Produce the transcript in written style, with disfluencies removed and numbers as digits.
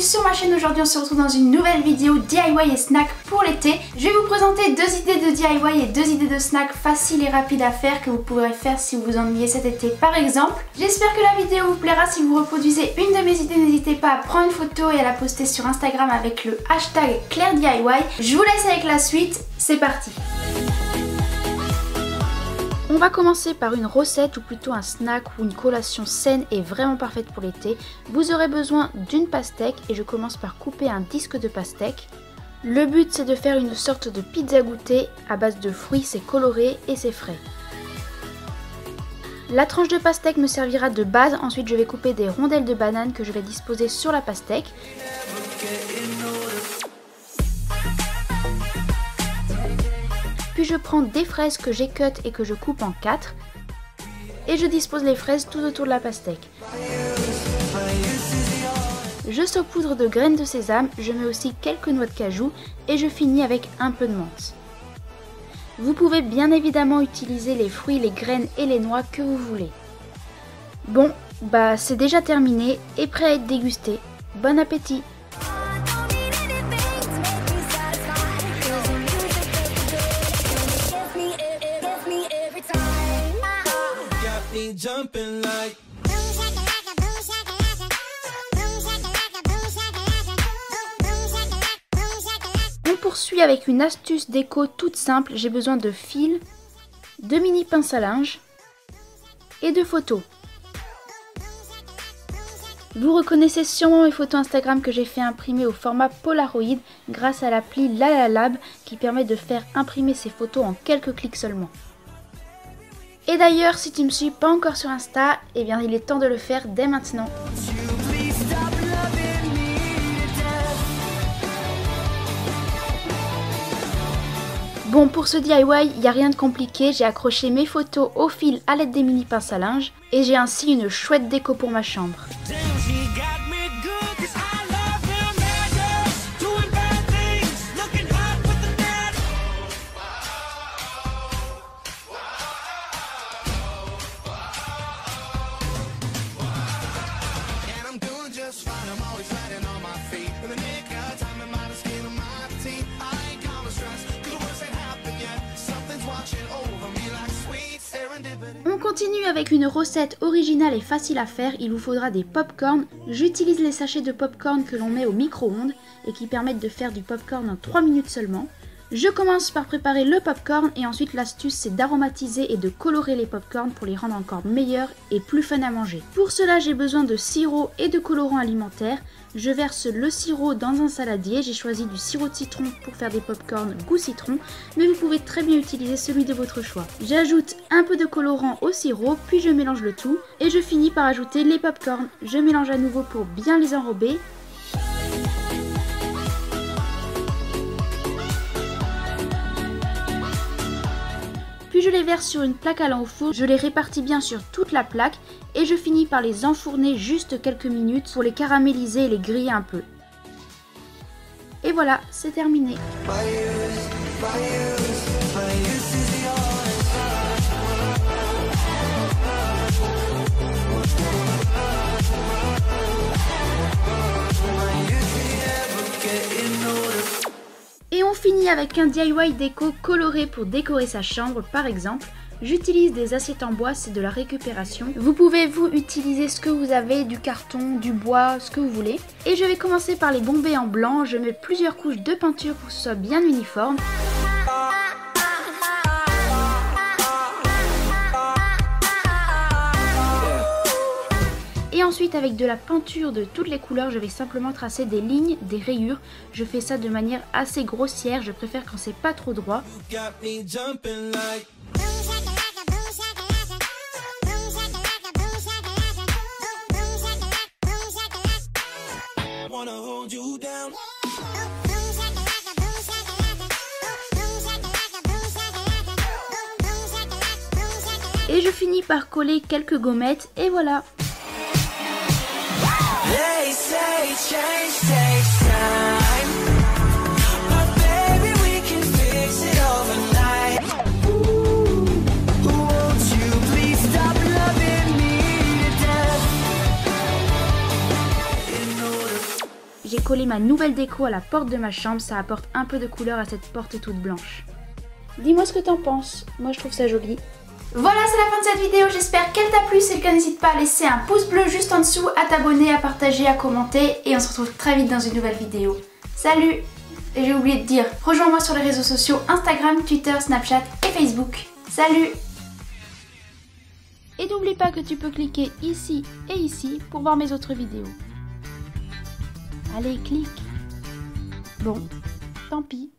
sur ma chaîne. Aujourd'hui on se retrouve dans une nouvelle vidéo DIY et snack pour l'été. Je vais vous présenter deux idées de DIY et deux idées de snack faciles et rapides à faire que vous pourrez faire si vous vous ennuyez cet été par exemple. J'espère que la vidéo vous plaira. Si vous reproduisez une de mes idées, n'hésitez pas à prendre une photo et à la poster sur Instagram avec le hashtag ClaireDIY. Je vous laisse avec la suite, c'est parti. On va commencer par une recette ou plutôt un snack ou une collation saine et vraiment parfaite pour l'été. Vous aurez besoin d'une pastèque et je commence par couper un disque de pastèque. Le but c'est de faire une sorte de pizza goûter à base de fruits, c'est coloré et c'est frais. La tranche de pastèque me servira de base, ensuite je vais couper des rondelles de banane que je vais disposer sur la pastèque. Puis je prends des fraises que j'ai cut et que je coupe en 4 et je dispose les fraises tout autour de la pastèque. Je saupoudre de graines de sésame, je mets aussi quelques noix de cajou et je finis avec un peu de menthe. Vous pouvez bien évidemment utiliser les fruits, les graines et les noix que vous voulez. Bon, bah c'est déjà terminé et prêt à être dégusté. Bon appétit! On poursuit avec une astuce déco toute simple. J'ai besoin de fils, de mini pinces à linge et de photos. Vous reconnaissez sûrement mes photos Instagram que j'ai fait imprimer au format Polaroid grâce à l'appli LalaLab qui permet de faire imprimer ces photos en quelques clics seulement. Et d'ailleurs, si tu ne me suis pas encore sur Insta, eh bien il est temps de le faire dès maintenant. Bon, pour ce DIY, il n'y a rien de compliqué, j'ai accroché mes photos au fil à l'aide des mini pinces à linge et j'ai ainsi une chouette déco pour ma chambre. On continue avec une recette originale et facile à faire, il vous faudra des pop-corn. J'utilise les sachets de pop-corn que l'on met au micro-ondes et qui permettent de faire du pop-corn en 3 minutes seulement. Je commence par préparer le pop-corn et ensuite l'astuce c'est d'aromatiser et de colorer les pop-corn pour les rendre encore meilleurs et plus fun à manger. Pour cela j'ai besoin de sirop et de colorants alimentaires. Je verse le sirop dans un saladier, j'ai choisi du sirop de citron pour faire des pop-corn goût citron, mais vous pouvez très bien utiliser celui de votre choix. J'ajoute un peu de colorant au sirop, puis je mélange le tout et je finis par ajouter les pop-corn. Je mélange à nouveau pour bien les enrober. Puis je les verse sur une plaque allant au four, je les répartis bien sur toute la plaque et je finis par les enfourner juste quelques minutes pour les caraméliser et les griller un peu. Et voilà, c'est terminé. Et on finit avec un DIY déco coloré pour décorer sa chambre par exemple. J'utilise des assiettes en bois, c'est de la récupération. Vous pouvez vous utiliser ce que vous avez, du carton, du bois, ce que vous voulez. Et je vais commencer par les bomber en blanc, je mets plusieurs couches de peinture pour que ce soit bien uniforme. Et ensuite avec de la peinture de toutes les couleurs, je vais simplement tracer des lignes, des rayures. Je fais ça de manière assez grossière, je préfère quand c'est pas trop droit. Et je finis par coller quelques gommettes et voilà. coller ma nouvelle déco à la porte de ma chambre, ça apporte un peu de couleur à cette porte toute blanche. Dis-moi ce que t'en penses, moi je trouve ça joli. Voilà, c'est la fin de cette vidéo, j'espère qu'elle t'a plu. Si c'est le cas, n'hésite pas à laisser un pouce bleu juste en dessous, à t'abonner, à partager, à commenter. Et on se retrouve très vite dans une nouvelle vidéo. Salut! Et j'ai oublié de dire, rejoins-moi sur les réseaux sociaux Instagram, Twitter, Snapchat et Facebook. Salut! Et n'oublie pas que tu peux cliquer ici et ici pour voir mes autres vidéos. Allez, clique! Bon, tant pis.